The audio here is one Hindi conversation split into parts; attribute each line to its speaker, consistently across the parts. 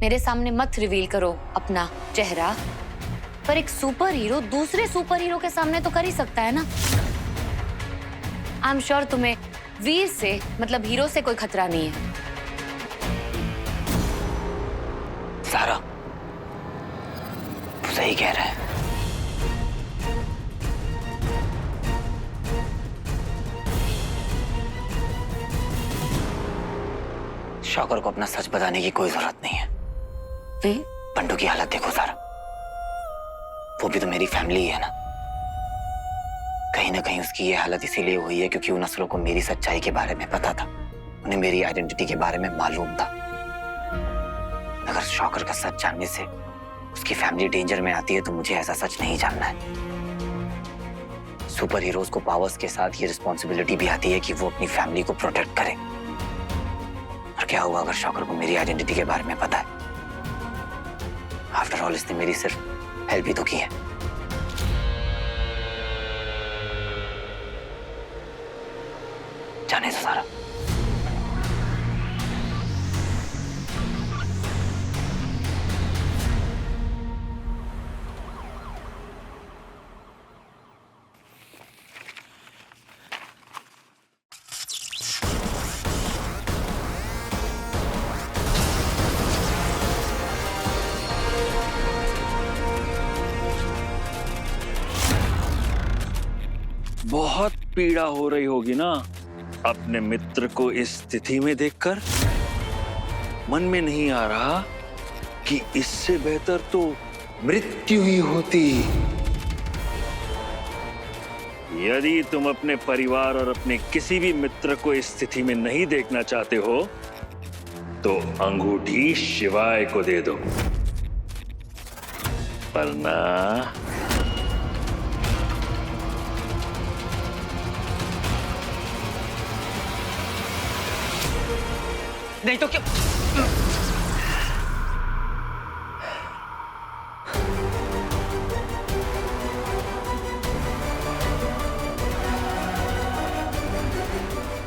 Speaker 1: मेरे सामने मत रिवील करो अपना चेहरा, पर एक सुपर हीरो दूसरे सुपर हीरो के सामने तो कर ही सकता है ना। आई एम श्योर तुम्हें वीर से मतलब हीरो से कोई खतरा नहीं है।
Speaker 2: सारा तू सही कह रहा है। शौकर को अपना सच बताने की कोई जरूरत नहीं है। बंटू की हालत देखो सारा, वो भी तो मेरी फैमिली ही है ना। कहीं ना कहीं उसकी ये हालत इसीलिए हुई है क्योंकि उन असलों को मेरी सच्चाई के बारे में पता था, उन्हें मेरी आइडेंटिटी के बारे में मालूम था। अगर शौकर का सच जानने से उसकी फैमिली डेंजर में आती है तो मुझे ऐसा सच नहीं जानना है। सुपर हीरोज को पावर्स के साथ ये रिस्पॉन्सिबिलिटी भी आती है कि वो अपनी फैमिली को प्रोटेक्ट करे। और क्या हुआ अगर शौकर को मेरी आइडेंटिटी के बारे में पता है? आफ्टर ऑल इसने मेरी सिर्फ हेल्प ही तो की है। जाने दो सारा।
Speaker 3: बहुत पीड़ा हो रही होगी ना अपने मित्र को इस स्थिति में देखकर। मन में नहीं आ रहा कि इससे बेहतर तो मृत्यु ही होती। यदि तुम अपने परिवार और अपने किसी भी मित्र को इस स्थिति में नहीं देखना चाहते हो तो अंगूठी शिवाय को दे दो, वरना
Speaker 2: नहीं तो क्या?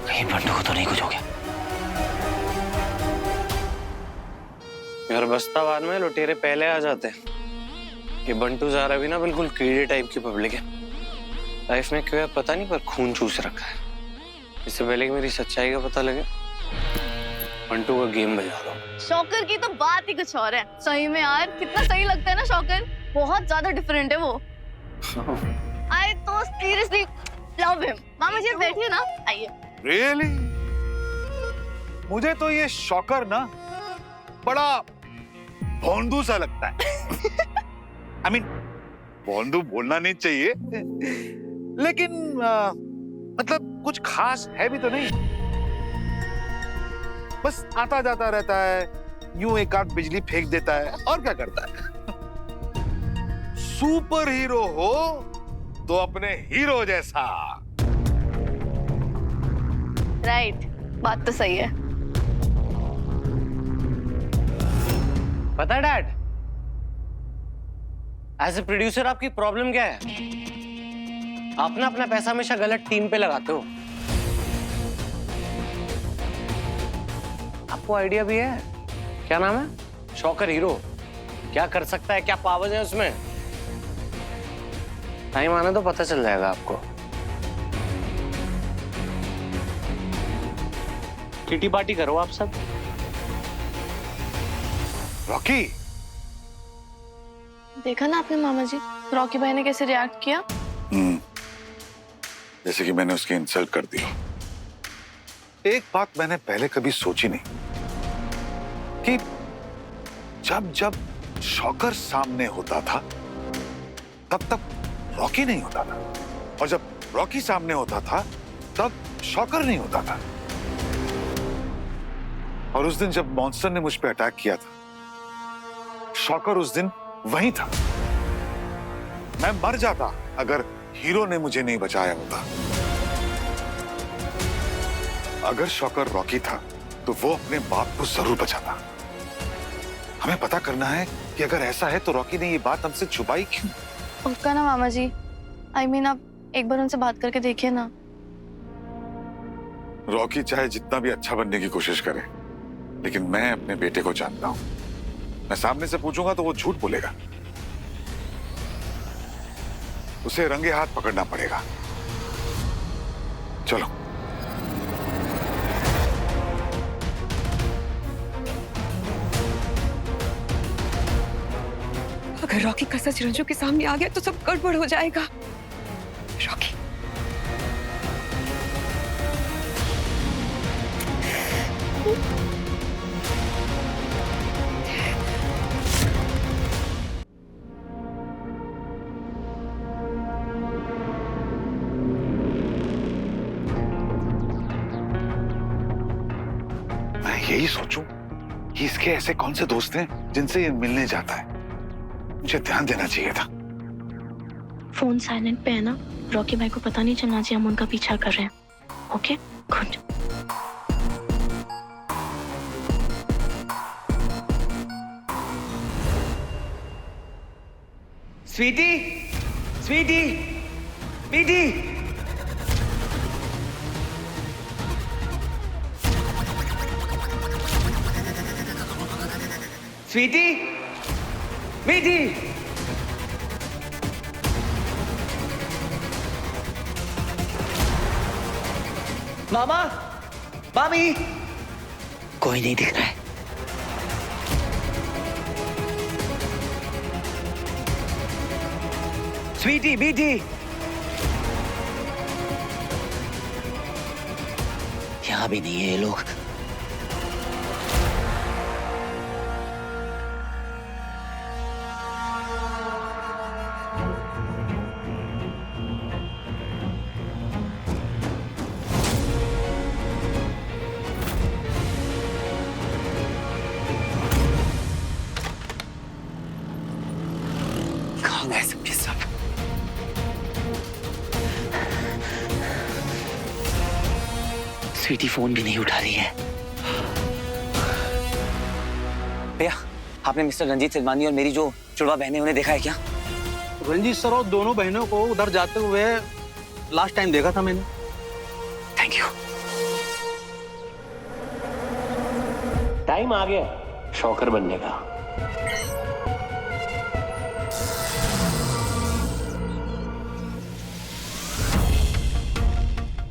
Speaker 2: कहीं बंटू को तो नहीं कुछ हो गया?
Speaker 4: यार बस्ताबाद में लुटेरे पहले आ जाते हैं। ये बंटू ज़ारा भी ना बिल्कुल कीड़े टाइप की पब्लिक है। लाइफ में क्यों है पता नहीं, पर खून चूस रखा है। इससे पहले कि मेरी सच्चाई का पता लगे बंटू का गेम बजा दो।
Speaker 5: शौकर की तो बात ही कुछ और है। सही में यार कितना सही लगता है ना शौकर, बहुत ज्यादा डिफरेंट है वो। आई तो सीरियसली लव हिम। मामा जी बैठिए ना, आइए।
Speaker 6: रियली? मुझे तो ये शौकर ना बड़ा भोंदू सा लगता है। आई मीन भोंदू बोलना नहीं चाहिए, लेकिन मतलब कुछ खास है भी तो नहीं। बस आता जाता रहता है, यूं एक आध बिजली फेंक देता है और क्या करता है। सुपर हीरो हो तो अपने हीरो जैसा।
Speaker 5: राइट, बात तो सही है।
Speaker 4: पता है डैड, एज ए प्रोड्यूसर आपकी प्रॉब्लम क्या है? आप ना अपना पैसा हमेशा गलत टीम पे लगाते हो। आपको आइडिया भी है? क्या नाम है? शौकर हीरो। क्या कर सकता है, क्या पावर्स है उसमें? टाइम आना तो पता चल जाएगा आपको। किटी पार्टी करो आप सब।
Speaker 6: रॉकी,
Speaker 5: देखा ना आपने मामा जी, रॉकी भाई ने कैसे रिएक्ट किया।
Speaker 6: जैसे कि मैंने उसकी इंसल्ट कर दी। एक बात मैंने पहले कभी सोची नहीं कि जब जब शौकर सामने होता था तब तक रॉकी नहीं होता था, और जब रॉकी सामने होता था तब शौकर नहीं होता था। और उस दिन जब मॉन्स्टर ने मुझ पे अटैक किया था, शौकर उस दिन वहीं था। मैं मर जाता अगर हीरो ने मुझे नहीं बचाया होता। अगर शौकर रॉकी था तो वो अपने बाप को जरूर बचाता। हमें पता करना है कि अगर ऐसा है तो रॉकी ने ये बात हमसे छुपाई क्यों।
Speaker 5: पक्का ना मामा जी? आई मीन आप एक बार उनसे बात करके देखिए ना।
Speaker 6: रॉकी चाहे जितना भी अच्छा बनने की कोशिश करे, लेकिन मैं अपने बेटे को जानता हूं। मैं सामने से पूछूंगा तो वो झूठ बोलेगा। उसे रंगे हाथ पकड़ना पड़ेगा। चलो।
Speaker 7: अगर रॉकी का सच रंजू के सामने आ गया तो सब गड़बड़ हो जाएगा। रॉकी
Speaker 6: मैं यही सोचूं कि इसके ऐसे कौन से दोस्त हैं जिनसे ये मिलने जाता है। मुझे ध्यान देना चाहिए था।
Speaker 8: फोन साइलेंट पे है ना, रॉकी भाई को पता नहीं चलना चाहिए हम उनका पीछा कर रहे हैं। Okay good.
Speaker 2: Sweety, Sweety, Sweety. Sweety, Sweety. मामा, मामी। कोई नहीं दिख रहा है। स्वीटी, बीटी। यहां भी नहीं है ये लोग। कहाँ गए सबके सब? स्वीटी फोन भी नहीं उठा रही है। भैया, आपने मिस्टर रंजीत सिलवानी और मेरी जो जुड़वा बहनें उन्हें देखा है क्या?
Speaker 9: रंजीत सर और दोनों बहनों को उधर जाते हुए लास्ट टाइम देखा था मैंने।
Speaker 2: Thank you.
Speaker 4: टाइम आ गया शॉकर बनने का।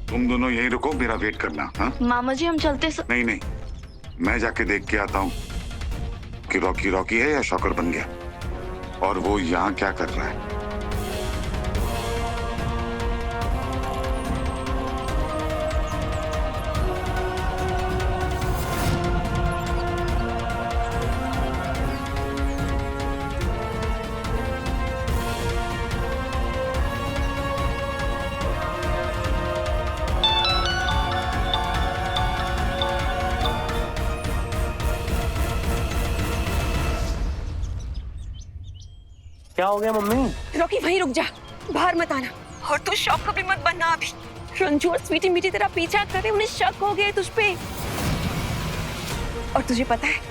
Speaker 6: तुम दोनों यहीं रुको, मेरा वेट करना। हाँ?
Speaker 8: मामा जी हम चलते
Speaker 6: नहीं नहीं, मैं जाके देख के आता हूँ कि रॉकी रॉकी है या शॉकर बन गया, और वो यहाँ क्या कर रहा है।
Speaker 4: क्या हो गया मम्मी?
Speaker 7: रॉकी वहीं रुक जा, बाहर मत आना। और तू शौक कभी मत बनना अभी। रंजू और स्वीटी मीठी तेरा पीछा कर रहे, उन्हें शक हो गया तुझ पे। और तुझे पता है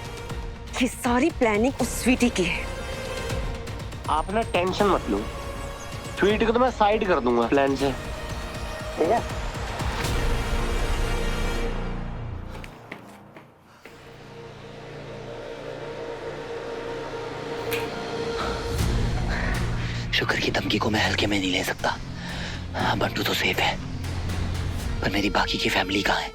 Speaker 7: ये सारी प्लानिंग उस स्वीटी की है।
Speaker 4: आप ना टेंशन मत लो, स्वीटी को तो मैं साइड कर दूंगा प्लान से। ठीक है?
Speaker 2: शुक्र की धमकी को मैं हल्के में नहीं ले सकता। हाँ, बंटू तो सेफ है, पर मेरी बाकी की फैमिली कहाँ है?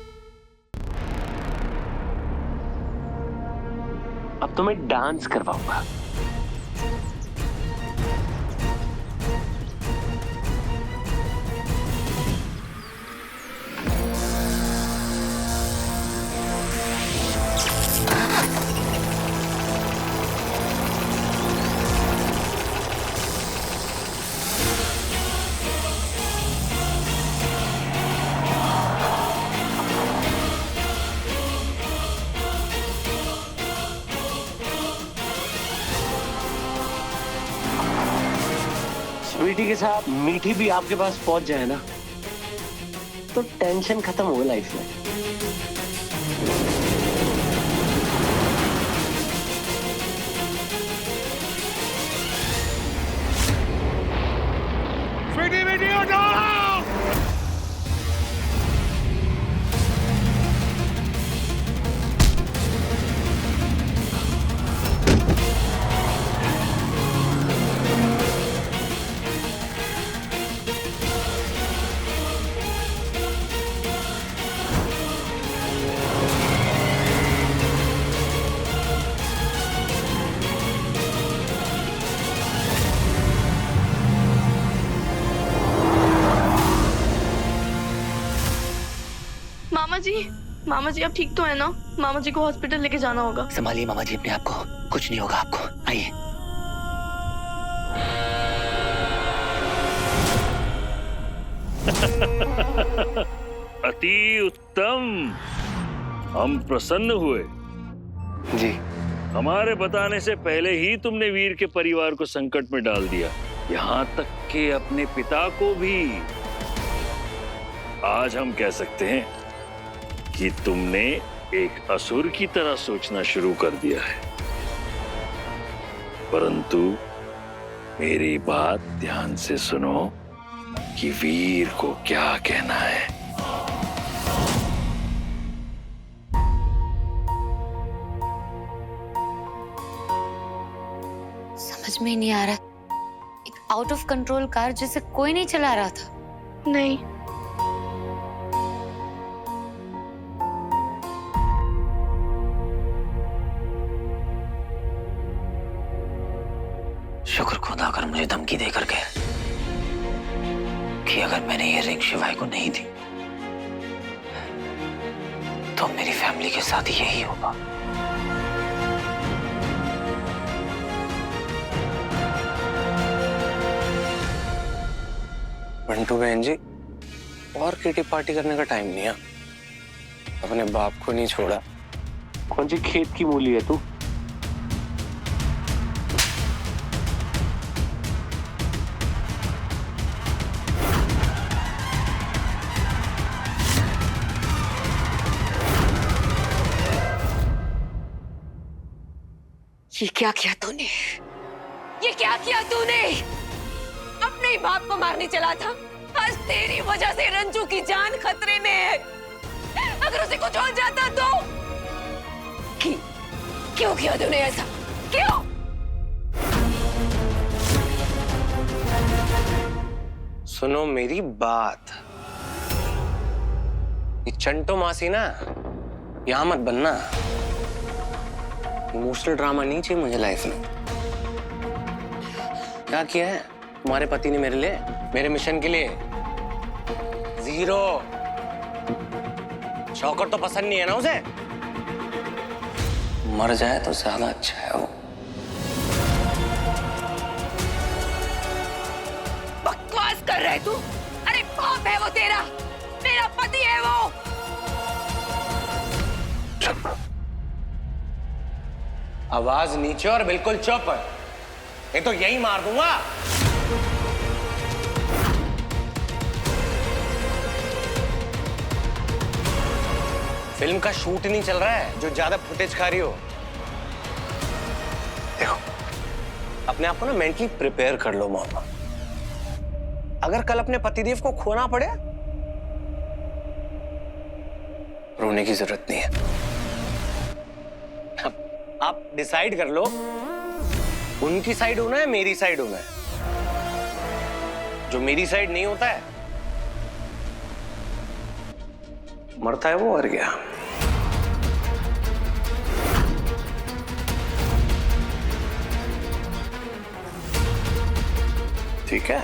Speaker 4: अब तो मैं डांस करवाऊंगा। स्वीटी के साथ मीठी भी आपके पास पहुंच जाए ना, तो टेंशन खत्म हो गई लाइफ में।
Speaker 6: स्वीटी बेटी उठो!
Speaker 8: मामा जी अब ठीक तो है ना? मामा जी को हॉस्पिटल लेके जाना होगा।
Speaker 2: संभालिए मामा जी अपने आप को, कुछ नहीं होगा आपको, आइए।
Speaker 3: अति उत्तम, हम प्रसन्न हुए।
Speaker 4: जी।
Speaker 3: हमारे बताने से पहले ही तुमने वीर के परिवार को संकट में डाल दिया, यहाँ तक कि अपने पिता को भी। आज हम कह सकते हैं कि तुमने एक असुर की तरह सोचना शुरू कर दिया है। परंतु मेरी बात ध्यान से सुनो कि वीर को क्या कहना है।
Speaker 1: समझ में ही नहीं आ रहा, एक आउट ऑफ कंट्रोल कार जिसे कोई नहीं चला रहा था।
Speaker 8: नहीं,
Speaker 2: शुक्र खुदा कर मुझे धमकी देकर गए कि अगर मैंने ये रिंग शिवाय को नहीं दी तो मेरी फैमिली के साथ यही होगा।
Speaker 4: बंटू बहन जी, और किटी पार्टी करने का टाइम नहीं है। अपने बाप को नहीं छोड़ा। कौन सी खेत की मूली है तू?
Speaker 7: ये क्या किया तूने? ये क्या किया तूने? अपने ही बाप को मारने चला था। आज तेरी वजह से रंजू की जान खतरे में है। अगर उसे कुछ हो जाता तो क्यों किया तूने ऐसा? क्यों?
Speaker 4: सुनो मेरी बात। ये चंटो मासी ना, यहाँ मत बनना। इमोशनल ड्रामा नहीं चाहिए मुझे लाइफ में। क्या किया है तुम्हारे पति ने मेरे लिए, मेरे मिशन के लिए? जीरो। शौकत तो पसंद नहीं है ना उसे? मर जाए तो ज्यादा अच्छा है वो।
Speaker 7: बकवास कर रहे तू? अरे बाप है वो तेरा, मेरा पति है वो।
Speaker 4: चुप। आवाज नीचे और बिल्कुल चुप। ये तो यही मार दूंगा। फिल्म का शूट नहीं चल रहा है जो ज्यादा फुटेज खा रही हो। देखो, अपने आप को ना मेंटली प्रिपेयर कर लो मामा। अगर कल अपने पतिदेव को खोना पड़े, रोने की जरूरत नहीं है। आप डिसाइड कर लो, उनकी साइड होना है, मेरी साइड होना है। जो मेरी साइड नहीं होता है, मरता है वो, और गया। ठीक है?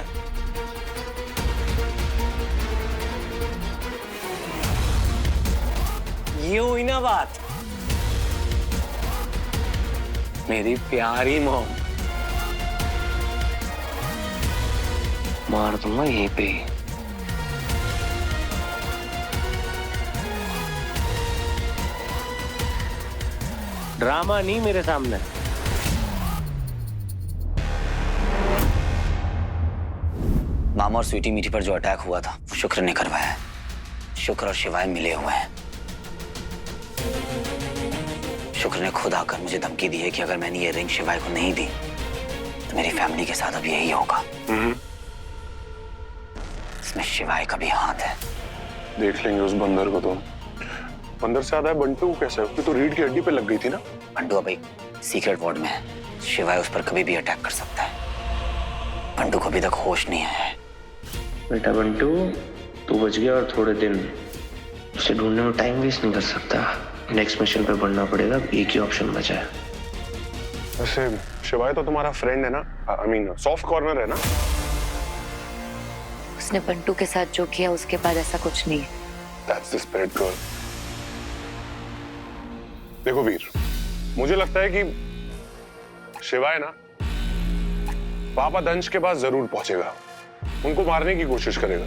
Speaker 4: ये हुई ना बात, मेरी प्यारी मॉम। मार दूंगा यहीं पे। ड्रामा नहीं मेरे सामने।
Speaker 2: मामा और स्वीटी मीठी पर जो अटैक हुआ था वो शुक्र ने करवाया है। शुक्र और शिवाय मिले हुए हैं। शुक्र ने खुद आकर मुझे धमकी दी है कि अगर मैंने ये रिंग शिवाय को नहीं दी तो मेरी फैमिली के साथ अब यही होगा। इसमें शिवाय का भी हाथ है।
Speaker 10: देख लेंगे उस बंदर को। तो बंदर से ज्यादा है बंटू कैसे? उसकी तो रीढ़ की हड्डी पे लग गई थी ना।
Speaker 2: बंटू अब एक सीक्रेट वार्ड में है। शिवाय उस पर कभी भी अटैक कर सकता है। बंटू को अभी तक होश नहीं आया है।
Speaker 11: बेटा बंटू, तू बच गया और थोड़े दिन उसे ढूंढने में टाइम वेस्ट नहीं कर सकता। नेक्स्ट मिशन पे बढ़ना पड़ेगा। एक ही ऑप्शन बचा है।
Speaker 10: वैसे शिवाय तो तुम्हारा फ्रेंड है ना, आई मीन सॉफ्ट कॉर्नर है ना।
Speaker 1: उसने बंटू के साथ जो किया उसके बाद ऐसा कुछ नहीं है।
Speaker 10: That's the spirit girl. देखो वीर, मुझे लगता है कि शिवाय ना पापा दंश के पास जरूर पहुंचेगा, उनको मारने की कोशिश करेगा।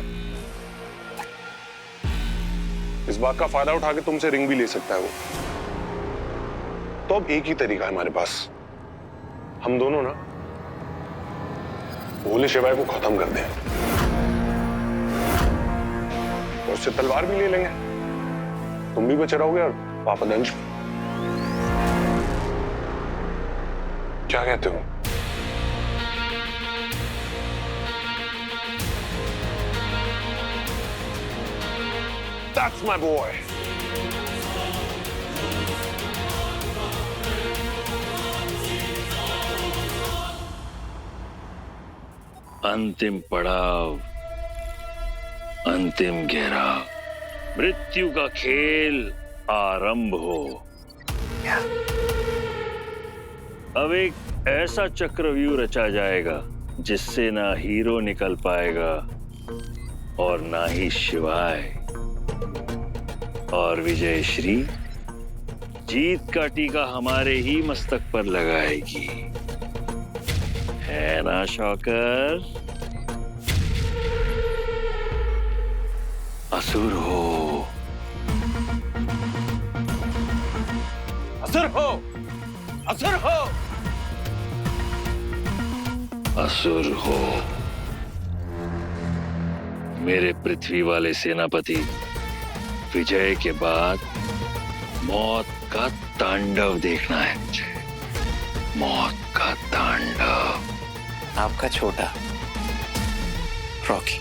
Speaker 10: इस बात का फायदा उठा के तुमसे रिंग भी ले सकता है वो। तो अब एक ही तरीका है हमारे पास, हम दोनों ना भोले शिवाय को खत्म कर दें और उससे तलवार भी ले लेंगे, तुम भी बचे रहोगे और पापा दंश भी। क्या कहते हो? That's my boy.
Speaker 3: अंतिम पड़ाव, अंतिम घेराव, मृत्यु का खेल आरंभ हो। अब एक ऐसा चक्रव्यूह रचा जाएगा जिससे ना हीरो निकल पाएगा और ना ही शिवाय, और विजयश्री जीत का टीका हमारे ही मस्तक पर लगाएगी, है ना शौकर? असुर हो,
Speaker 9: असुर हो, असुर हो,
Speaker 3: असुर हो। मेरे पृथ्वी वाले सेनापति, विजय के बाद मौत का तांडव देखना है मुझे, मौत का तांडव।
Speaker 2: आपका छोटा रॉकी।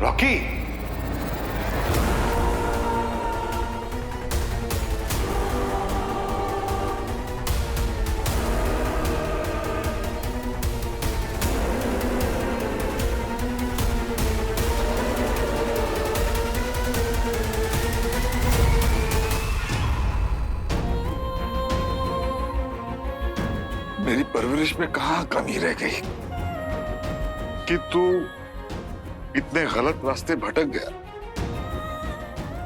Speaker 6: रॉकी, मेरी परवरिश में कहां कमी रह गई कि तू इतने गलत रास्ते भटक गया।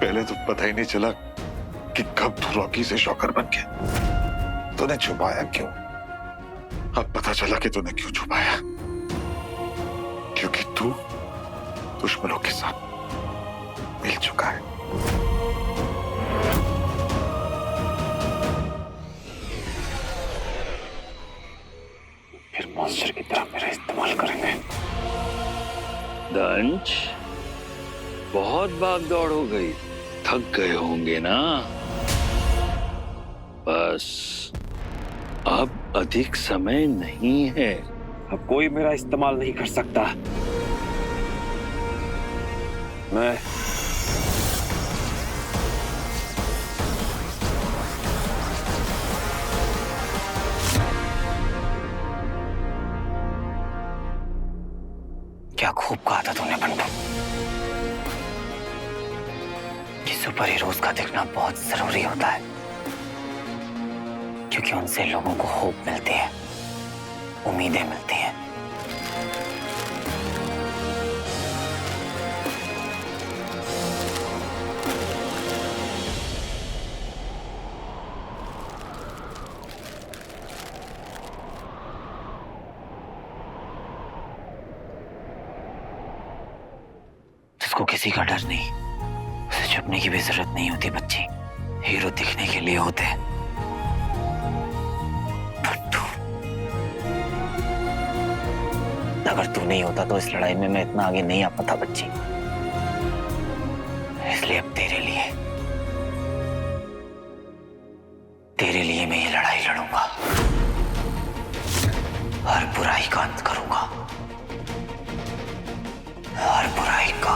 Speaker 6: पहले तो पता ही नहीं चला कि कब तू रॉकी से शौकर बन गया। तूने छुपाया क्यों? अब पता चला कि तूने क्यों छुपाया, क्योंकि तू दुश्मनों के साथ मिल चुका है। फिर मॉन्स्टर की तरह मेरा इस्तेमाल करेंगे।
Speaker 3: दंश, बहुत भाग दौड़ हो गई, थक गए होंगे ना? बस अब अधिक समय नहीं है।
Speaker 12: अब कोई मेरा इस्तेमाल नहीं कर सकता। मैं
Speaker 2: क्या खूब कहा था तूने बंटू कि सुपर हीरोज का दिखना बहुत जरूरी होता है, क्योंकि उनसे लोगों को होप मिलती है, उम्मीदें मिलती हैं। जिसको किसी का डर नहीं, उसे छुपने की भी जरूरत नहीं होती बच्ची। हीरो दिखने के लिए होते हैं। अगर तू नहीं होता तो इस लड़ाई में मैं इतना आगे नहीं आ पाता बच्ची। इसलिए अब तेरे लिए मैं ये लड़ाई लड़ूंगा, हर बुराई का अंत करूंगा, हर बुराई का।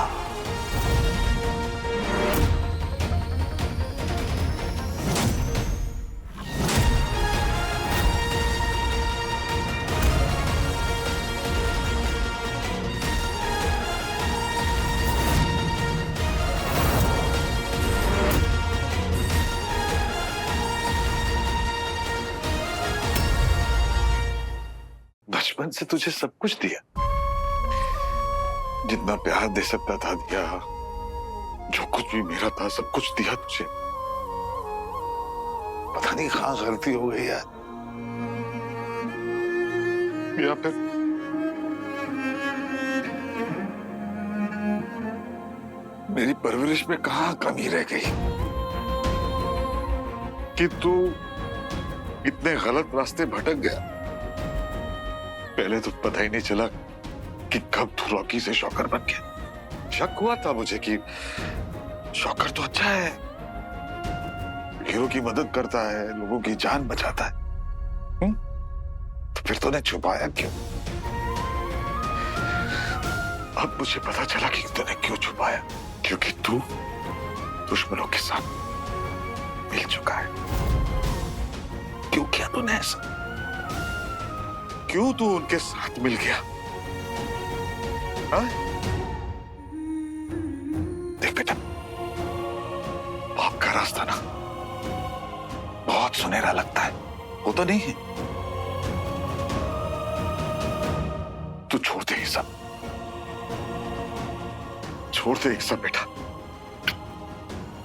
Speaker 6: बचपन से तुझे सब कुछ दिया, जितना प्यार दे सकता था दिया, जो कुछ भी मेरा था सब कुछ दिया तुझे। पता नहीं कहाँ गलती हो गई यार, या फिर मेरी परवरिश में कहाँ कमी रह गई कि तू इतने गलत रास्ते भटक गया। पहले तो पता ही नहीं चला कि कब तू रॉकी से शॉकर बन गया। शक हुआ था मुझे कि शॉकर तो अच्छा है, हीरो की मदद करता है, लोगों की जान बचाता है। तो फिर तूने छुपाया क्यों? अब मुझे पता चला कि तूने क्यों छुपाया, क्योंकि तू दुश्मनों के साथ मिल चुका है। क्यों किया तूने ऐसा? क्यों तू उनके साथ मिल गया? हाँ? देख बेटा, बाप का रास्ता ना बहुत सुनहरा लगता है, वो तो नहीं है। तू छोड़ दे ये सब, छोड़ दे ये सब बेटा।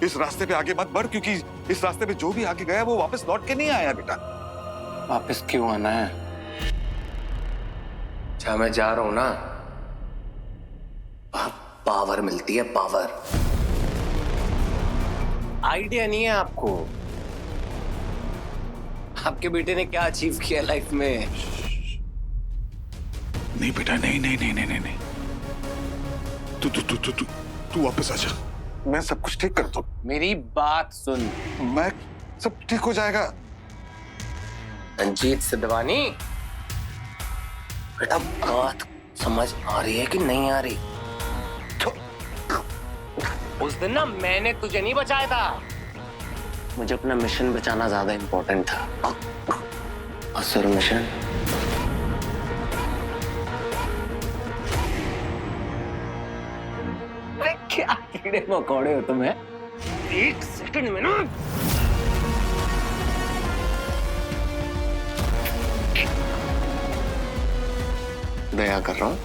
Speaker 6: इस रास्ते पे आगे मत बढ़, क्योंकि इस रास्ते पे जो भी आगे गया वो वापस लौट के नहीं आया बेटा।
Speaker 4: वापस क्यों आना है? जहां मैं जा रहा हूं ना, वहां पावर मिलती है, पावर। आइडिया नहीं है आपको आपके बेटे ने क्या अचीव किया लाइफ में?
Speaker 6: नहीं बेटा, नहीं नहीं नहीं नहीं नहीं, तू वापस आ जा, मैं सब कुछ ठीक कर दूं।
Speaker 4: मेरी बात सुन,
Speaker 6: मैं सब ठीक हो जाएगा।
Speaker 4: रंजीत सिद्धवानी, बेटा बात समझ आ रही है कि नहीं आ रही? उस दिन ना मैंने तुझे नहीं बचाया था, मुझे अपना मिशन बचाना ज्यादा इंपॉर्टेंट था। असुर मिशन क्या कीड़े मकोड़े हो तुम्हें? एक सेकंड में ना दया कर रहा हूं,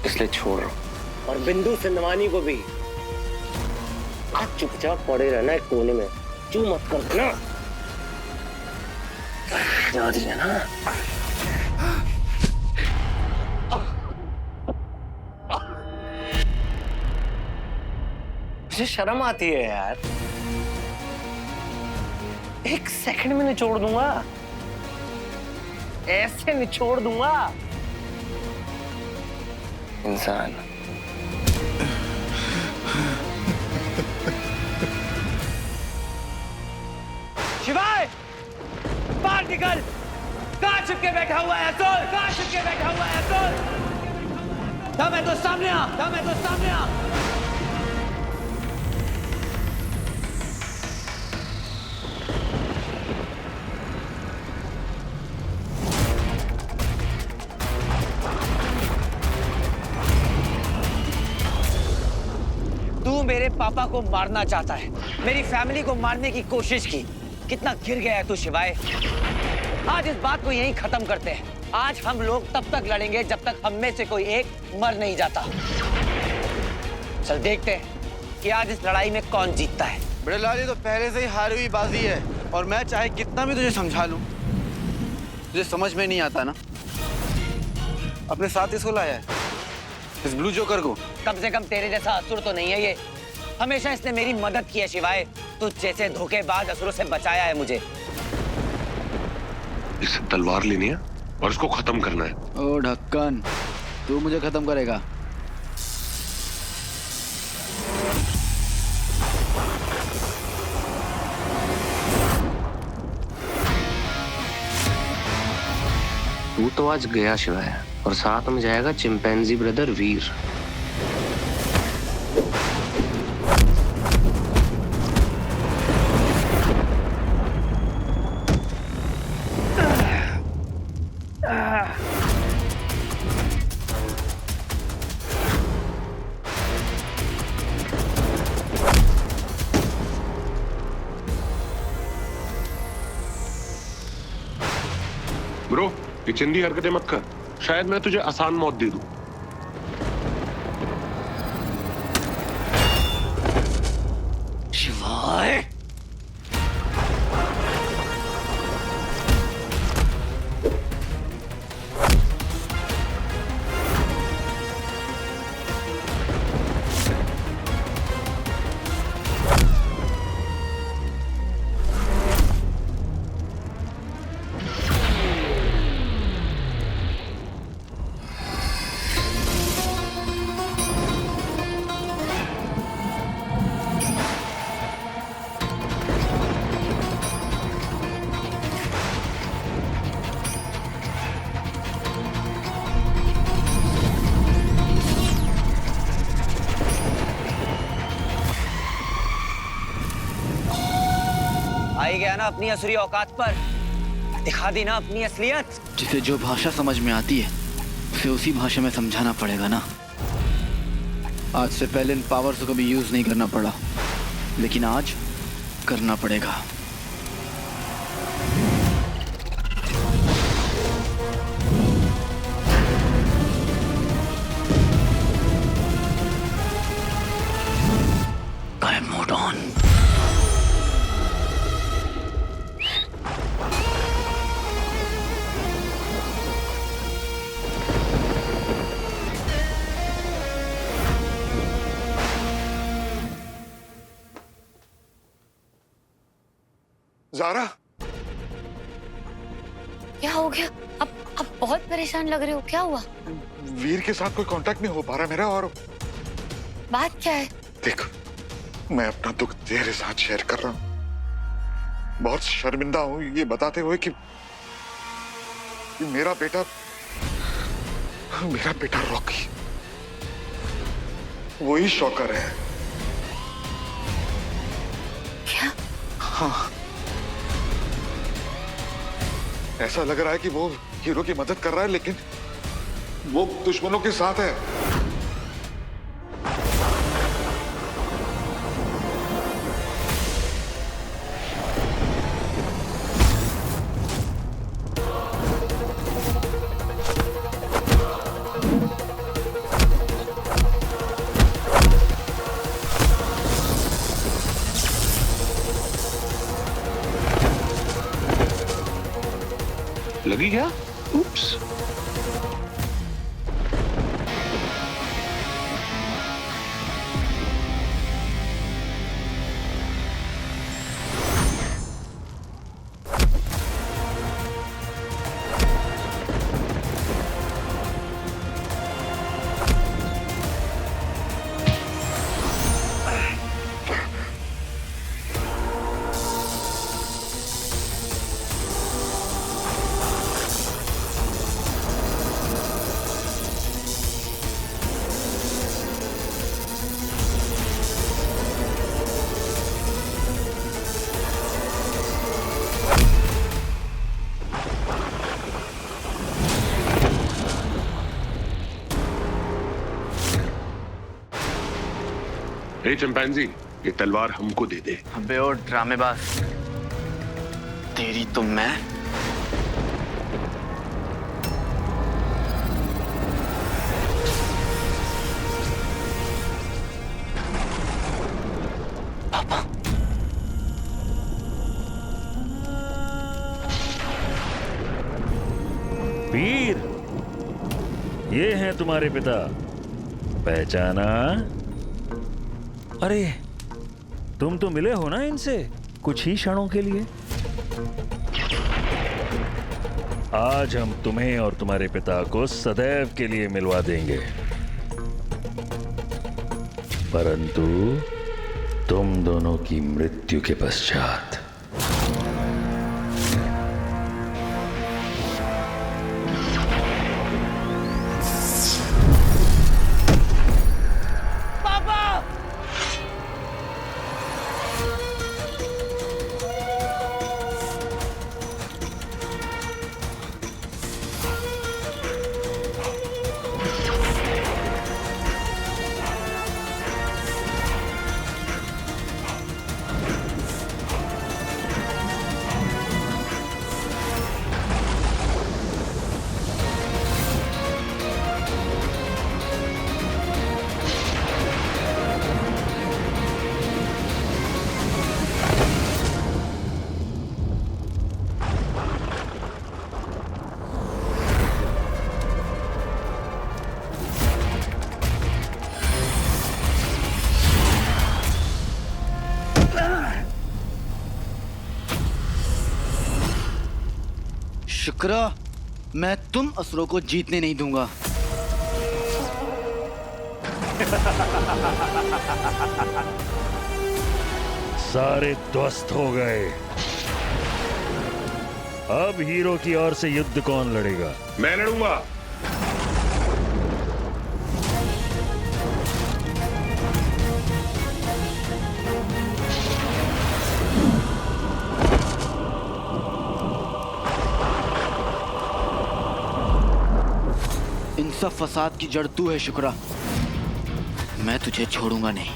Speaker 4: इसलिए छोड़ रहा हूं। और बिंदु सिंधवानी को भी आज चुपचाप पड़े रहना एक कोने में, चू मत कर देना, याद है ना? मुझे शर्म आती है यार, एक सेकंड में निचोड़ दूंगा, ऐसे निचोड़ दूंगा। इंसान
Speaker 13: शिवाय, बाहर निकल! कहां छिपके बैठा हुआ है असुर? कहां छिपके बैठा हुआ है असुर? दम है तो सामने आ, दम है तो सामने आ। तू मेरे पापा को मारना चाहता है, मेरी फैमिली को मारने की कोशिश की। कितना गिर गया है तू शिवाय। आज इस बात को यहीं खत्म करते हैं। आज हम लोग तब तक लड़ेंगे जब तक हम में से कोई एक मर नहीं जाता। चल देखते हैं कि आज इस लड़ाई में कौन जीतता है।
Speaker 9: बड़े लाल, ये तो पहले से ही हारी हुई बाजी है, और मैं चाहे कितना भी तुझे समझा लूं, तुझे समझ में नहीं आता ना। अपने साथ इसको लाया है, इस ब्लू जोकर को।
Speaker 13: कम से कम तेरे जैसा असुर तो नहीं है ये। हमेशा इसने मेरी मदद की है शिवाय। तू जैसे धोखेबाज असुरों से बचाया है मुझे।
Speaker 10: इसे तलवार लेनी है और इसको खत्म करना है।
Speaker 9: ओ ढक्कन, तू मुझे खत्म करेगा?
Speaker 11: तू तो आज गया शिवाय, और साथ में जाएगा चिंपैंजी ब्रदर वीर।
Speaker 10: ब्रो, ये चिंदी हरकतें मत कर, शायद मैं तुझे आसान मौत दे दूं।
Speaker 13: शिवाय। आई गया ना अपनी असली औकात पर, दिखा दी ना अपनी असलियत।
Speaker 9: जिसे जो भाषा समझ में आती है उसे उसी भाषा में समझाना पड़ेगा ना। आज से पहले इन पावर्स को कभी यूज नहीं करना पड़ा, लेकिन आज करना पड़ेगा। Mode on.
Speaker 6: ज़ारा,
Speaker 1: क्या हो गया? अब बहुत परेशान लग रहे हो, क्या हुआ?
Speaker 6: वीर के साथ कोई कांटेक्ट नहीं हो पा रहा मेरा। और
Speaker 1: बात क्या है?
Speaker 6: देख, मैं अपना दुख तेरे साथ शेयर कर रहा हूं। बहुत शर्मिंदा हूं ये बताते हुए कि मेरा बेटा रॉकी वही शॉकर है।
Speaker 1: क्या?
Speaker 6: हाँ, ऐसा लग रहा है कि वो हीरो की मदद कर रहा है, लेकिन वो दुश्मनों के साथ है।
Speaker 12: लगी क्या? उप्स।
Speaker 10: चिंपैंजी, ये तलवार हमको दे दे।
Speaker 9: अबे ओ ड्रामेबाज, तेरी तो मैं।
Speaker 2: पापा,
Speaker 3: वीर, ये हैं तुम्हारे पिता, पहचाना? अरे, तुम तो मिले हो ना इनसे कुछ ही क्षणों के लिए। आज हम तुम्हें और तुम्हारे पिता को सदैव के लिए मिलवा देंगे, परंतु तुम दोनों की मृत्यु के पश्चात।
Speaker 9: शुक्रा, मैं तुम असुरों को जीतने नहीं दूंगा।
Speaker 3: सारे ध्वस्त हो गए। अब हीरो की ओर से युद्ध कौन लड़ेगा?
Speaker 10: मैं लड़ूंगा।
Speaker 9: इन सब फसाद की जड़ तू है शुक्रा। मैं तुझे छोड़ूंगा नहीं।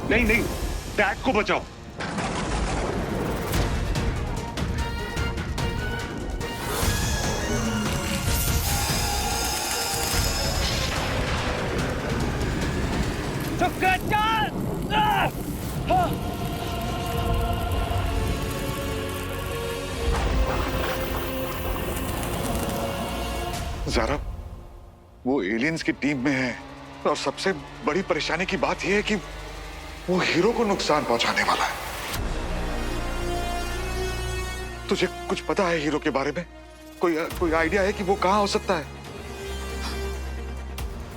Speaker 10: नहीं नहीं, डैड को बचाओ।
Speaker 6: ज़ारा, वो एलियंस की टीम में है और सबसे बड़ी परेशानी की बात यह है कि वो हीरो को नुकसान पहुंचाने वाला है। तुझे कुछ पता है हीरो के बारे में? कोई आइडिया है कि वो कहां हो सकता है?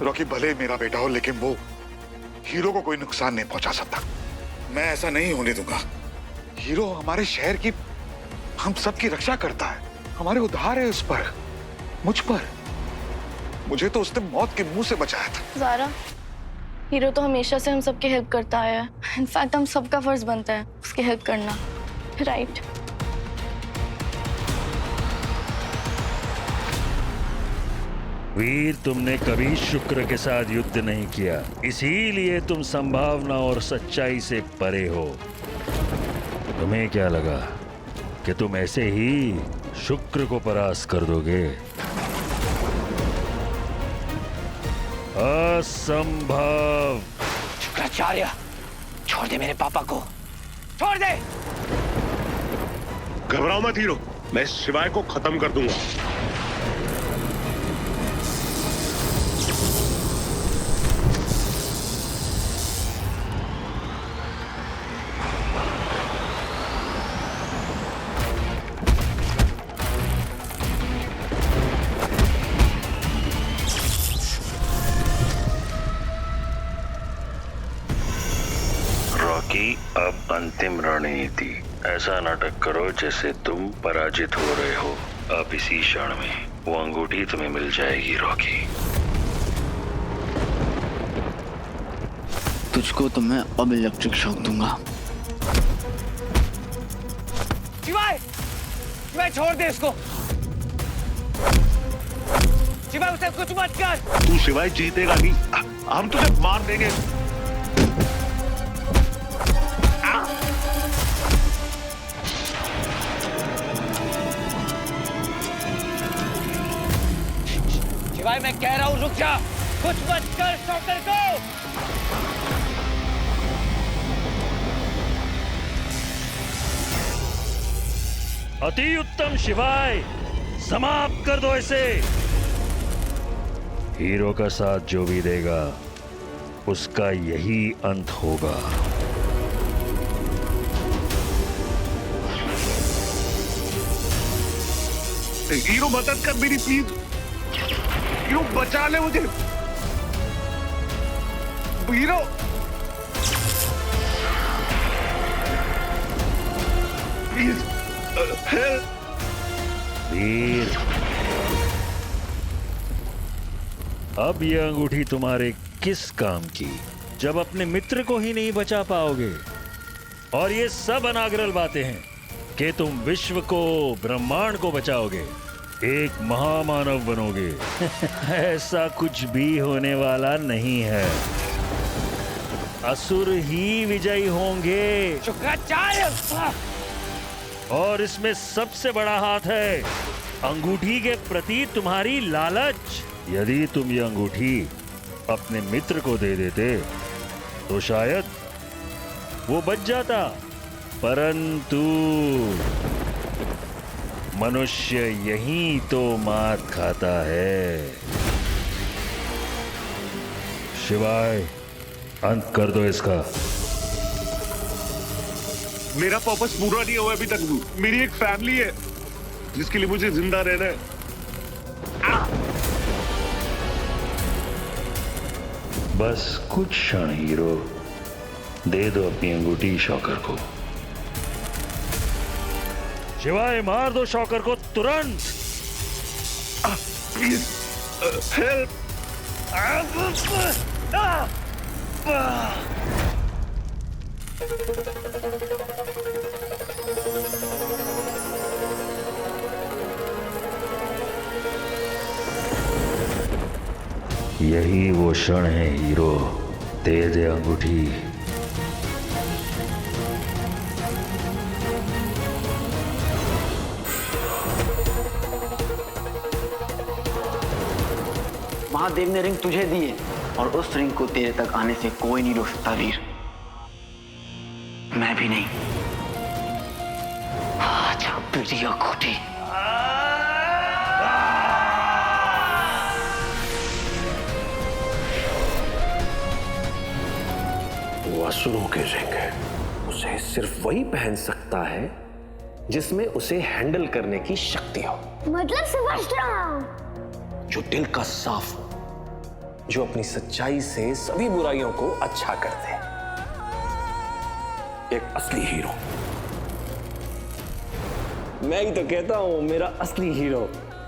Speaker 6: रॉकी भले मेरा बेटा हो, लेकिन वो हीरो को कोई नुकसान नहीं पहुंचा सकता। मैं ऐसा नहीं होने दूंगा। हीरो हमारे शहर की, हम सबकी रक्षा करता है। हमारे उधार है उस पर, मुझ पर। मुझे तो उसने मौत के मुंह से बचाया था।
Speaker 5: ज़ारा, हीरो तो हमेशा से हम सबकी हेल्प करता आया है। इनफैक्ट हम सबका फर्ज बनता है उसकी हेल्प करना, राइट?
Speaker 3: वीर, तुमने कभी शुक्र के साथ युद्ध नहीं किया, इसीलिए तुम संभावना और सच्चाई से परे हो। तुम्हें क्या लगा कि तुम ऐसे ही शुक्र को परास्त कर दोगे? असंभव।
Speaker 13: शुक्राचार्य, छोड़ दे मेरे पापा को, छोड़ दे।
Speaker 10: घबराओ मत हीरो, मैं इस शिवाय को खत्म कर दूंगा।
Speaker 3: अब अंतिम रणनीति। ऐसा नाटक करो जैसे तुम पराजित हो रहे हो। अब इसी क्षण में वो अंगूठी तुम्हें मिल जाएगी रॉकी।
Speaker 9: तुझको तो मैं अब इलेक्ट्रिक शॉक दूंगा।
Speaker 13: शिवाय, शिवाय छोड़ दे इसको। शिवाय, उसे कुछ मत कर।
Speaker 10: तू शिवाय जीतेगा नहीं, हम तुझे मार देंगे।
Speaker 13: शिवाय, मैं कह रहा हूं रुक जा, कुछ मत कर शॉकर को।
Speaker 3: अति उत्तम शिवाय, समाप्त कर दो इसे। हीरो का साथ जो भी देगा उसका यही अंत होगा।
Speaker 10: हीरो मदद कर मेरी प्लीज, हीरो बचा ले मुझे, हीरो। Please help.
Speaker 3: वीर, अब यह अंगूठी तुम्हारे किस काम की, जब अपने मित्र को ही नहीं बचा पाओगे? और ये सब अनागरल बातें हैं।
Speaker 14: कि तुम विश्व को, ब्रह्मांड को बचाओगे, एक महामानव बनोगे। ऐसा कुछ भी होने वाला नहीं है। असुर ही विजयी होंगे।
Speaker 13: शुक्राचार्य!
Speaker 14: और इसमें सबसे बड़ा हाथ है अंगूठी के प्रति तुम्हारी लालच। यदि तुम ये अंगूठी अपने मित्र को दे देते तो शायद वो बच जाता, परंतु मनुष्य यही तो मात खाता है। शिवाय, अंत कर दो इसका।
Speaker 10: मेरा पर्पस पूरा नहीं हुआ अभी तक। मेरी एक फैमिली है जिसके लिए मुझे जिंदा रहना है।
Speaker 14: बस कुछ क्षण हीरो, दे दो अपनी अंगूठी शॉकर को। शिवाय, मार दो शॉकर को तुरंत।
Speaker 10: Please help.
Speaker 14: यही वो क्षण है हीरो, दे दे अंगूठी।
Speaker 9: महादेव ने रिंग तुझे दी है और उस रिंग को तेरे तक आने से कोई नहीं रोक सकता वीर, मैं भी नहीं। आजा प्रिय खोटी।
Speaker 12: वो असुरों के रिंग है, उसे सिर्फ वही पहन सकता है जिसमें उसे हैंडल करने की शक्ति हो।
Speaker 5: मतलब समझ रहा हूँ,
Speaker 12: जो दिल का साफ हो, जो अपनी सच्चाई से सभी बुराइयों को अच्छा कर दे। एक असली हीरो। मैं ही तो कहता हूं, मेरा असली हीरो,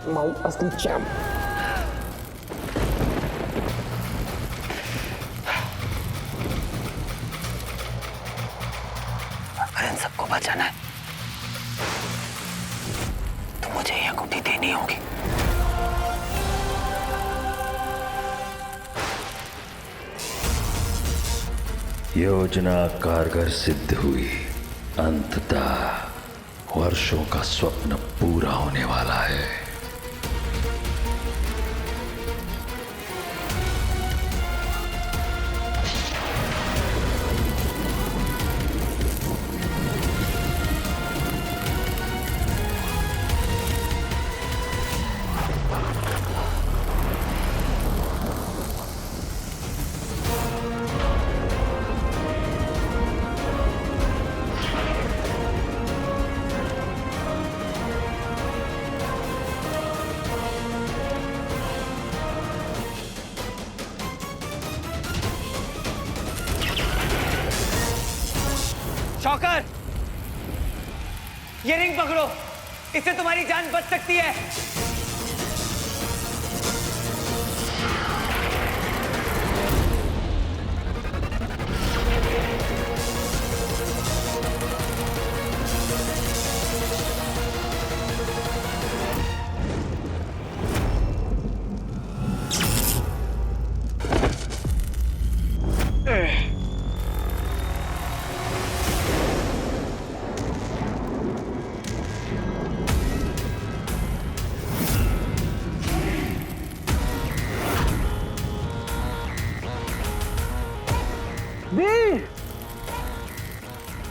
Speaker 12: माई असली चैंप।
Speaker 2: अगर इन सबको बचाना है तो मुझे यह अंगूठी देनी होगी।
Speaker 14: योजना कारगर सिद्ध हुई। अंततः वर्षों का स्वप्न पूरा होने वाला है।
Speaker 13: शॉकर, ये रिंग पकड़ो, इससे तुम्हारी जान बच सकती है।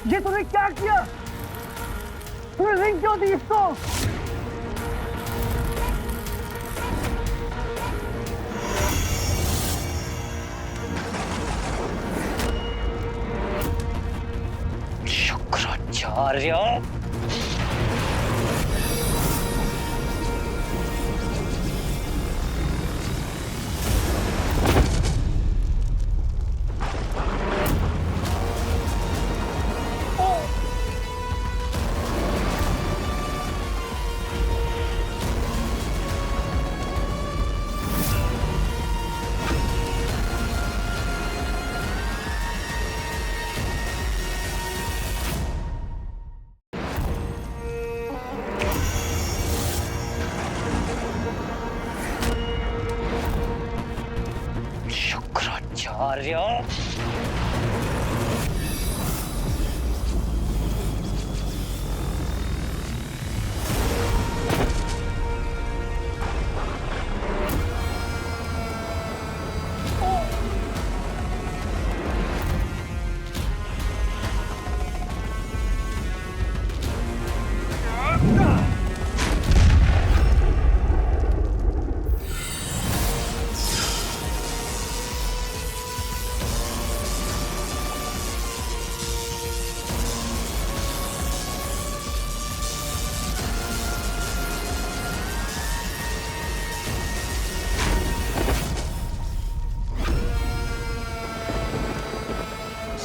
Speaker 15: ये तूने क्या किया? तूने रिंग क्यों दी इसको?
Speaker 13: शुक्राचार्य, मर्जी हो।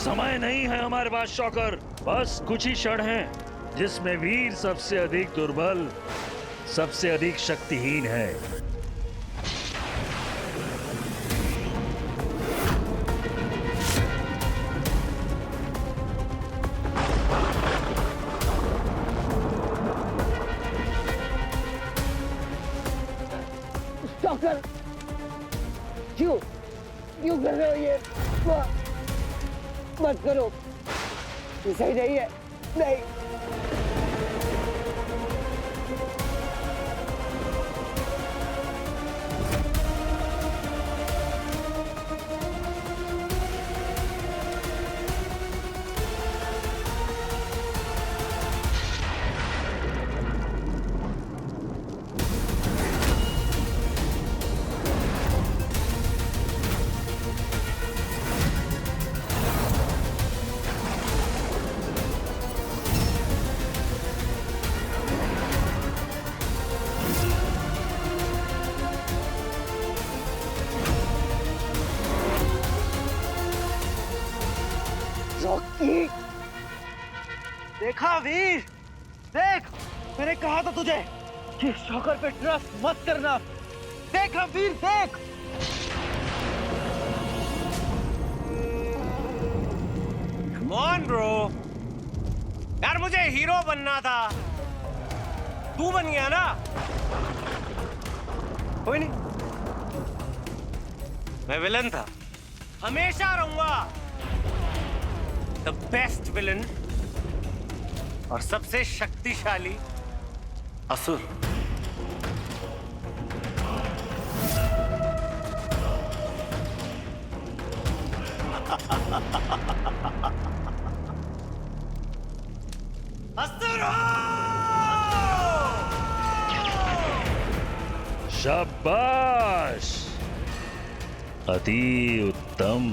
Speaker 14: समय नहीं है हमारे पास शॉकर, बस कुछ ही क्षण हैं जिसमें वीर सबसे अधिक दुर्बल, सबसे अधिक शक्तिहीन है।
Speaker 15: शॉकर, क्यों कर रहे हो ये? मत करो, ये सही नहीं है। नहीं। रॉकी, देखा वीर, देख, मैंने कहा था तुझे कि शॉकर पे ट्रस्ट मत करना। देखा वीर, देख।
Speaker 4: Come on, bro. यार मुझे हीरो बनना था, तू बन गया ना। कोई नहीं, मैं विलन था, हमेशा रहूंगा द बेस्ट विलन और सबसे शक्तिशाली असुर। असुर
Speaker 14: शाबाश, अति उत्तम।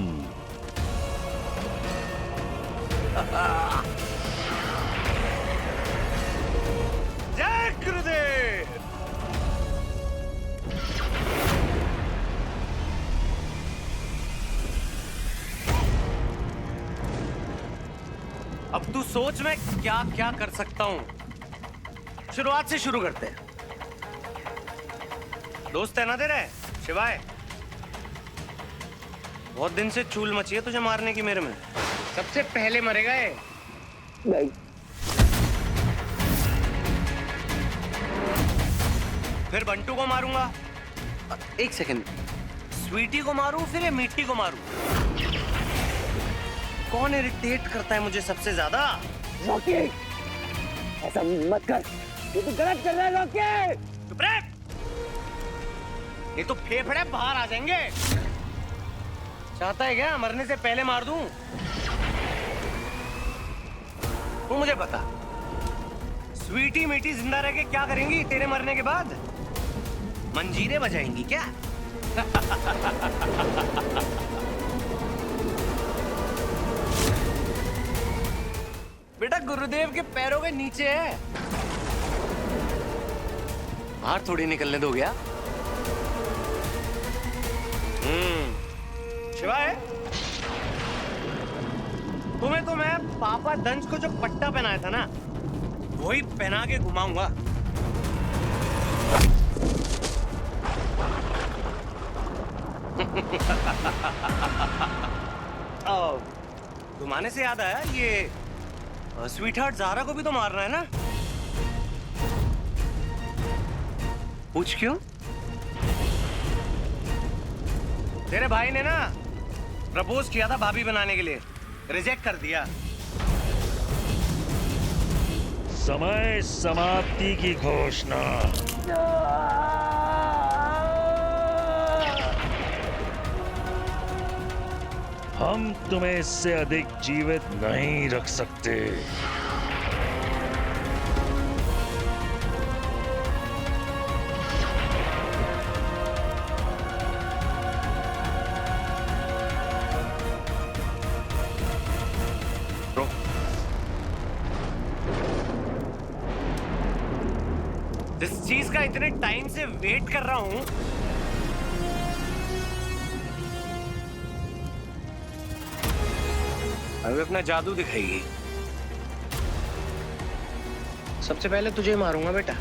Speaker 4: जय गुरुदेव। अब तू सोच मैं क्या क्या कर सकता हूं। शुरुआत से शुरू करते हैं। दोस्त है ना तेरे शिवाय? बहुत दिन से चूल मची है तुझे मारने की मेरे में। सबसे पहले मरेगा ये।
Speaker 15: नहीं।
Speaker 4: फिर बंटू को मारूंगा। एक सेकंड, स्वीटी को मारूं फिर ये मीठी को मारूं? कौन इरिटेट करता है मुझे सबसे ज्यादा?
Speaker 15: रॉकी, ऐसा मत कर, ये तो गलत कर रहा है रॉकी।
Speaker 4: चुप रह, ये तो फेफड़े बाहर आ जाएंगे। चाहता है क्या मरने से पहले मार दूं? तू मुझे बता, स्वीटी मीठी जिंदा रह के क्या करेंगी तेरे मरने के बाद? मंजीरे बजाएंगी क्या? बेटा गुरुदेव के पैरों के नीचे है, बाहर थोड़ी निकलने दो क्या? शिवाय, तुम्हें तो मैं पापा दंश को जो पट्टा पहनाया था ना, वही पहना के घुमाऊंगा। घुमाने से याद आया, ये स्वीट हार्ट ज़ारा को भी तो मारना है ना? पूछ क्यों? तेरे भाई ने ना
Speaker 13: प्रपोज किया था भाभी बनाने के लिए, रिजेक्ट कर दिया।
Speaker 14: समय समाप्ति की घोषणा। हम तुम्हें इससे अधिक जीवित नहीं रख सकते।
Speaker 13: जिस चीज का इतने टाइम से वेट कर रहा हूं, अभी अपना जादू दिखाएगी। सबसे पहले तुझे मारूंगा बेटा।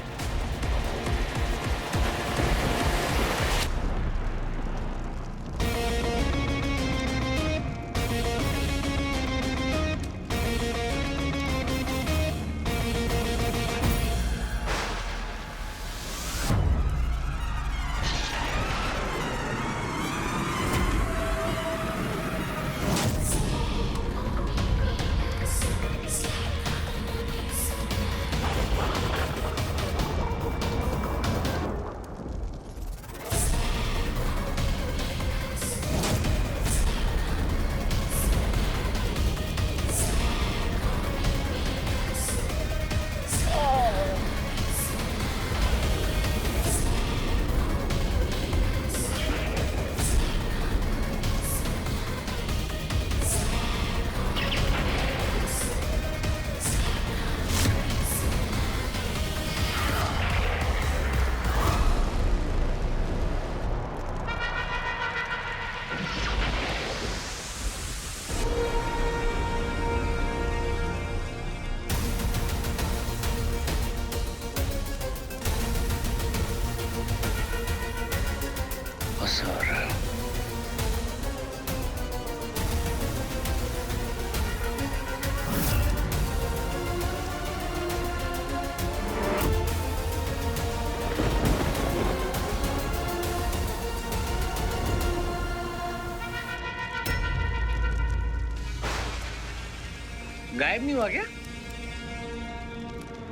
Speaker 13: गायब नहीं हुआ क्या?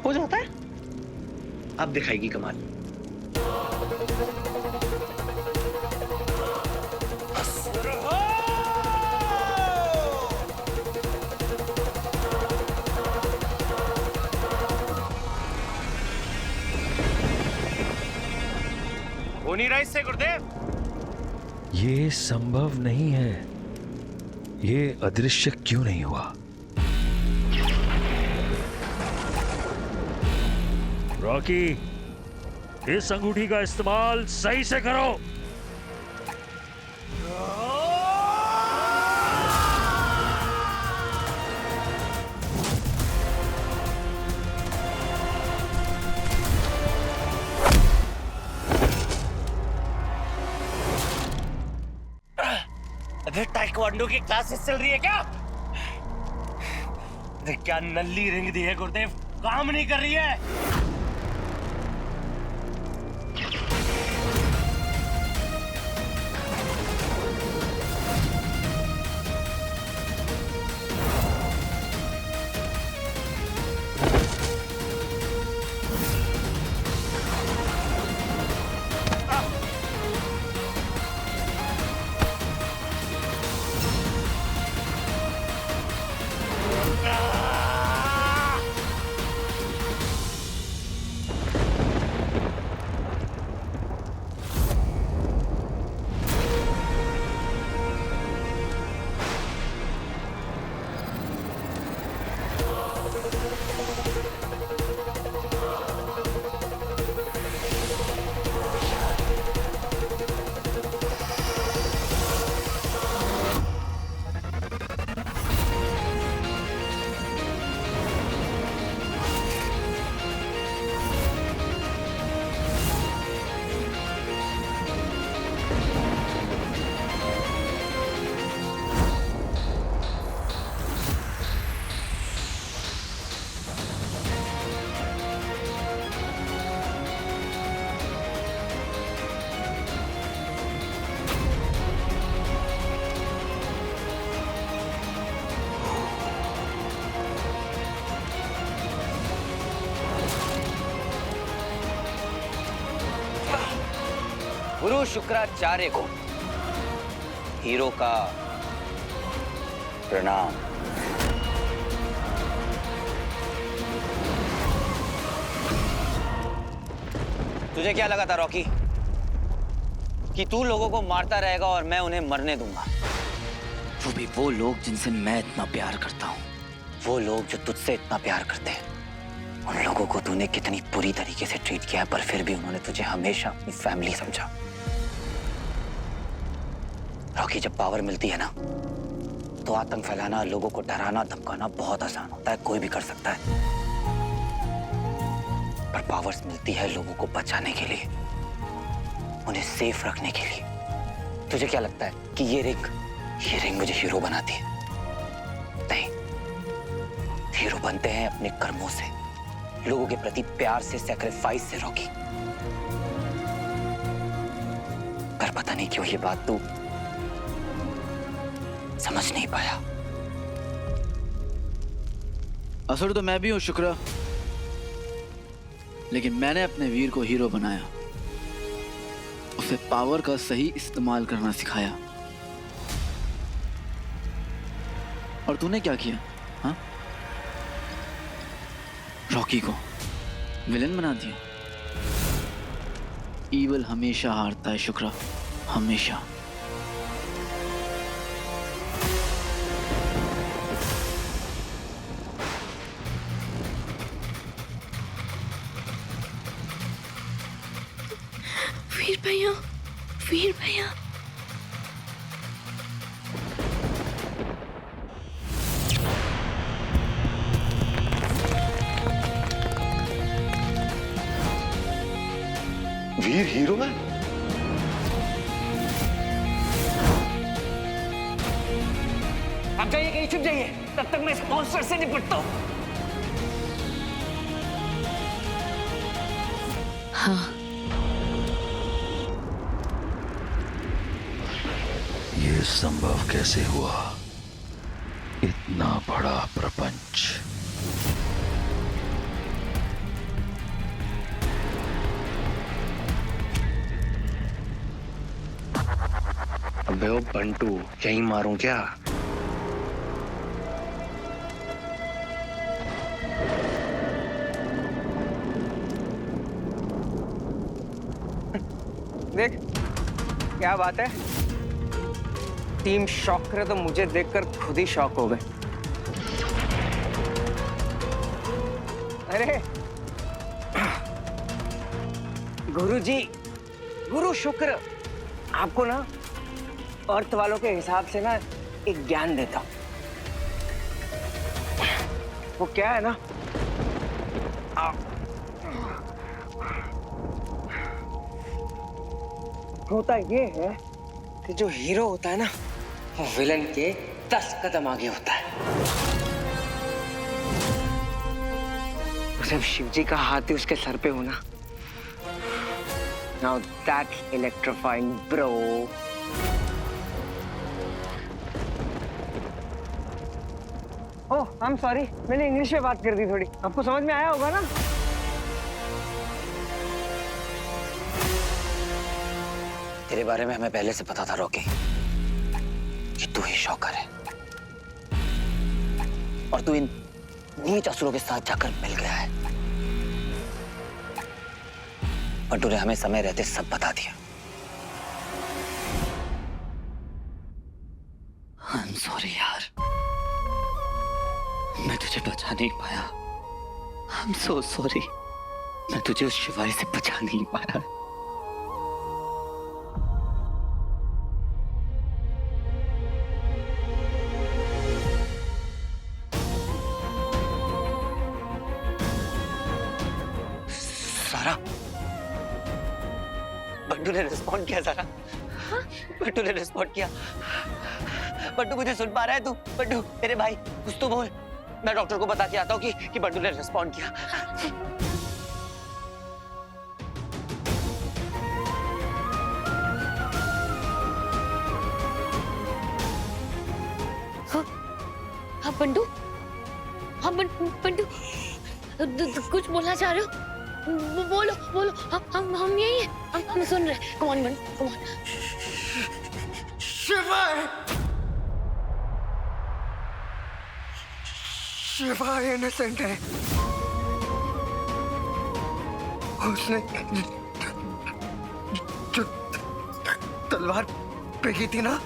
Speaker 13: हो जाता है। अब दिखाएगी कमाल। हो नहीं रहा इससे गुरुदेव।
Speaker 14: ये संभव नहीं है। ये अदृश्य क्यों नहीं हुआ? रॉकी, इस अंगूठी का इस्तेमाल सही से करो।
Speaker 13: अरे ताइक्वांडो की क्लासेस चल रही है क्या? अरे क्या नल्ली रिंग दी है गुरुदेव, काम नहीं कर रही है। गुरु शुक्राचार्य को हीरो का प्रणाम। तुझे क्या लगा था रॉकी कि तू लोगों को मारता रहेगा और मैं उन्हें मरने दूंगा? वो भी वो लोग जिनसे मैं इतना प्यार करता हूँ, वो लोग जो तुझसे इतना प्यार करते हैं। उन लोगों को तूने कितनी बुरी तरीके से ट्रीट किया है, पर फिर भी उन्होंने तुझे हमेशा अपनी फैमिली समझा। रॉकी, जब पावर मिलती है ना, तो आतंक फैलाना, लोगों को डराना धमकाना बहुत आसान होता है, कोई भी कर सकता है। पर पावर्स मिलती है लोगों को बचाने के लिए, उन्हें सेफ रखने के लिए। तुझे क्या लगता है कि ये रिंग मुझे हीरो बनाती है? नहीं, हीरो बनते हैं अपने कर्मों से, लोगों के प्रति प्यार से, सैक्रिफाइस से। रॉकी, पर पता नहीं क्यों ये बात तू समझ नहीं पाया।
Speaker 15: असुर तो मैं भी हूं शुक्र, लेकिन मैंने अपने वीर को हीरो बनाया, उसे पावर का सही इस्तेमाल करना सिखाया। और तूने क्या किया? हाँ, रॉकी को विलेन बना दिया। ईवल हमेशा हारता है शुक्र, हमेशा।
Speaker 8: वीर भैया, वीर भैया।
Speaker 10: वीर हीरो है?
Speaker 13: आप जाइए, कहीं छुप जाइए, तब तक मैं इस मॉन्स्टर से निपटता हूं।
Speaker 8: हाँ,
Speaker 14: ये संभव कैसे हुआ? इतना बड़ा प्रपंच।
Speaker 4: अबे ओ बंटू, यहीं मारूं क्या?
Speaker 16: देख क्या बात है, टीम शॉक करे तो मुझे देखकर खुद ही शॉक हो गए। अरे गुरुजी, गुरु शुक्र आपको ना अर्थ वालों के हिसाब से ना एक ज्ञान देता हूं। वो क्या है ना, होता ये है कि जो हीरो होता है ना, वो विलन के 10 कदम आगे होता है। जब शिवजी का हाथ ही उसके सर पे होना, now that's electrifying bro. Oh I am sorry, मैंने इंग्लिश में बात कर दी थोड़ी, आपको समझ में आया होगा ना?
Speaker 2: तेरे बारे में हमें पहले से पता था रॉकी, कि तू ही शॉकर है, और तू इन नीच असुरों के साथ जाकर मिल गया है। बंटू ने हमें समय रहते सब बता दिया। आई एम सॉरी यार, मैं तुझे बचा नहीं पाया। आई एम सो सॉरी, मैं तुझे उस शिवाय से बचा नहीं पाया। बंटू ने रिस्पॉन्ड किया सारा। हाँ? बंटू ने रिस्पॉन्ड किया। बंटू, मुझे सुन पा रहा है तू? बंटू मेरे भाई, कुछ तो बोल। मैं डॉक्टर को बता के आता हूँ कि बंटू ने रिस्पॉन्ड किया।
Speaker 1: हाँ बंटू, हाँ बंटू, कुछ बोलना चाह रहे हो? बोलो बोलो, हम यही हैं, हम सुन रहे हैं। Come on Bantu, come on.
Speaker 15: Shiva innocent है। उसने जो तलवार फेंकी थी ना,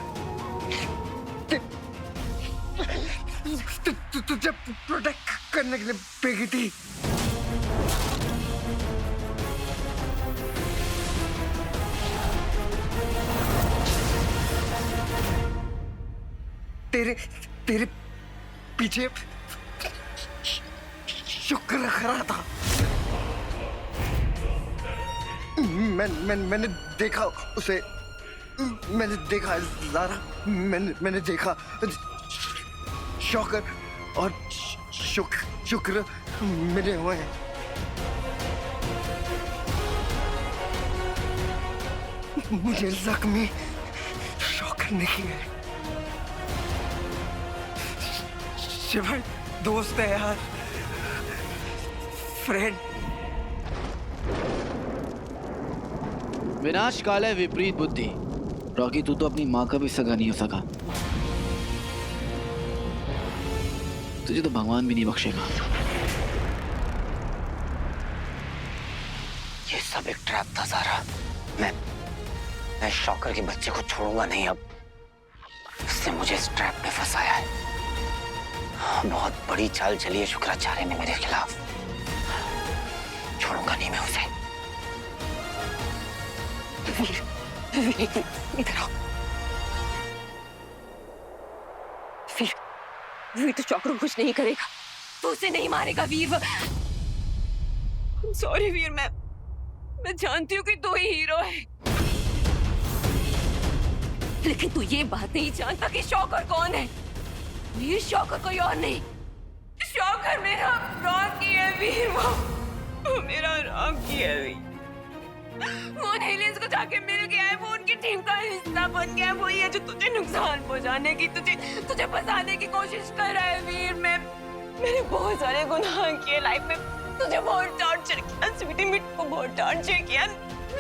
Speaker 15: तुझे प्रोटेक्ट करने के लिए फेंकी थी। तेरे पीछे शुक्र खड़ा था। मैंने देखा उसे, मैंने देखा ज़ारा, मैंने देखा शौकर और शुक्र मिले हुए हैं। मुझे जख्मी शौकर नहीं है, शिवाय दोस्त है यार, फ्रेंड।
Speaker 9: विनाश काल है विपरीत बुद्धि। रॉकी, तू तो अपनी माँ का भी सगा नहीं हो सका, तुझे तो भगवान भी नहीं बख्शेगा।
Speaker 2: ये सब एक ट्रैप था ज़ारा। मैं शौकर के बच्चे को छोड़ूंगा नहीं। अब उसने मुझे इस ट्रैप में फंसाया है। बहुत बड़ी चाल चली है शुक्राचार्य ने मेरे खिलाफ। छोड़ूंगा नहीं मैं उसे।
Speaker 7: इधर आओ। वीर तो शौकर को कुछ नहीं करेगा, तो उसे नहीं मारेगा वीर। सॉरी वीर, मैं जानती हूँ कि तू ही हीरो है, लेकिन तू ये बात नहीं जानता कि शौकर कौन है। वीर शौकर कोई और नहीं, शौकर मेरा रॉकी है वीर। वो मेरा रॉकी है वीर। वो एलियंस को जाके मिल गया है, वो उनकी टीम का हिस्सा बन गया है। वही है जो तुझे नुकसान पहुंचाने की, तुझे फंसाने की कोशिश कर रहा है वीर। मैंने बहुत सारे गुनाह किए लाइफ में, तुझे बहुत टॉर्चर किया, स्वीटी मिठी को बहुत टॉर्चर किया,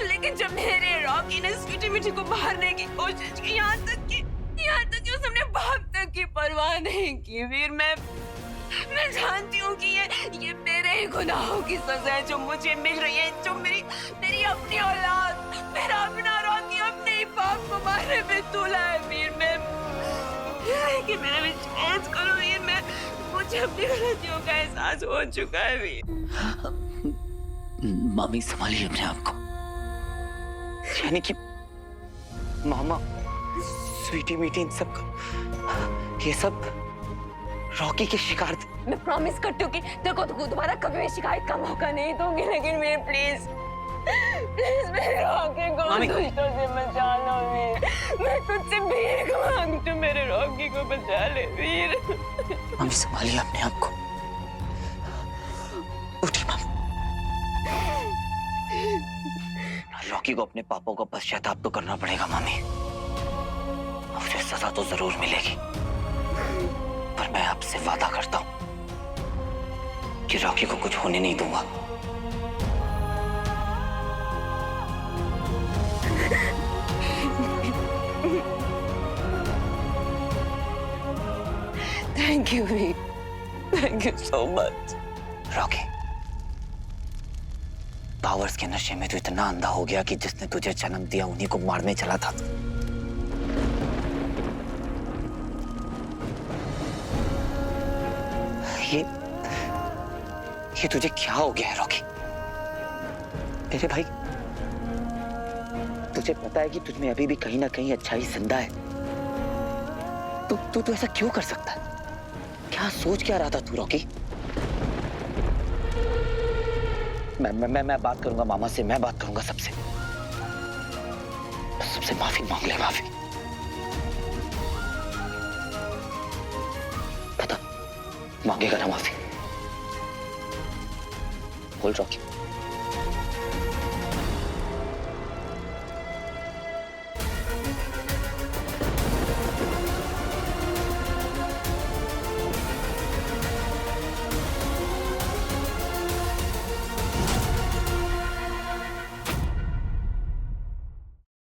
Speaker 7: लेकिन जब मेरे रॉकी ने स्वीटी मिठी को मारने की कोशिश की, यहाँ तक कि उसने अपने बाप तक की परवाह नहीं की वीर। मैं जानती हूँ कि ये मेरे ही गुनाहों की सजा है जो मुझे मिल रही है, जो मेरी अपनी औलाद, मेरा अपना रॉकी अपने ही बाप को मारने पे तुला है वीर। लेकिन मेरा विश्वास करो वीर, मुझे अपनी गलतियों का एहसास हो चुका है वीर।
Speaker 2: मामी संभालिए अपने आप को। यानी कि मामा, स्वीटी मीटी, इन सब ये सब रॉकी के शिकार थे।
Speaker 7: मैं प्रॉमिस करती हूँ कि तेरे को दोबारा कभी भी शिकायत का मौका नहीं दूंगी, लेकिन वीर प्लीज मेरे रॉकी को दुष्टों से बचा लो वीर। मैं तुझसे भीख मांगती हूँ, मेरे रॉकी को बचा ले वीर।
Speaker 2: मामी संभालिए अपने आप को। उठिए मामी। रॉकी को अपने पापों का पश्चाताप तो करना पड़ेगा मामी। उसे सजा तो जरूर मिलेगी, पर मैं आपसे वादा करता हूं कि रॉकी को कुछ होने नहीं दूंगा।
Speaker 7: Thank you Veer, thank you so much.
Speaker 2: Rocky, powers के नशे में तो इतना अंधा हो गया कि जिसने तुझे जन्म दिया उन्हीं को मारने चला था। ये तुझे क्या हो गया है रॉकी? मेरे भाई, तुझे पता है कि तुझ में अभी भी कहीं ना कहीं अच्छाई जिंदा है। तू ऐसा क्यों कर सकता है? क्या सोच क्या रहा था तू रॉकी? मैं बात करूंगा मामा से, मैं बात करूंगा सबसे माफी मांग ले। माफी पता मांगेगा ना माफी? बोल रॉकी।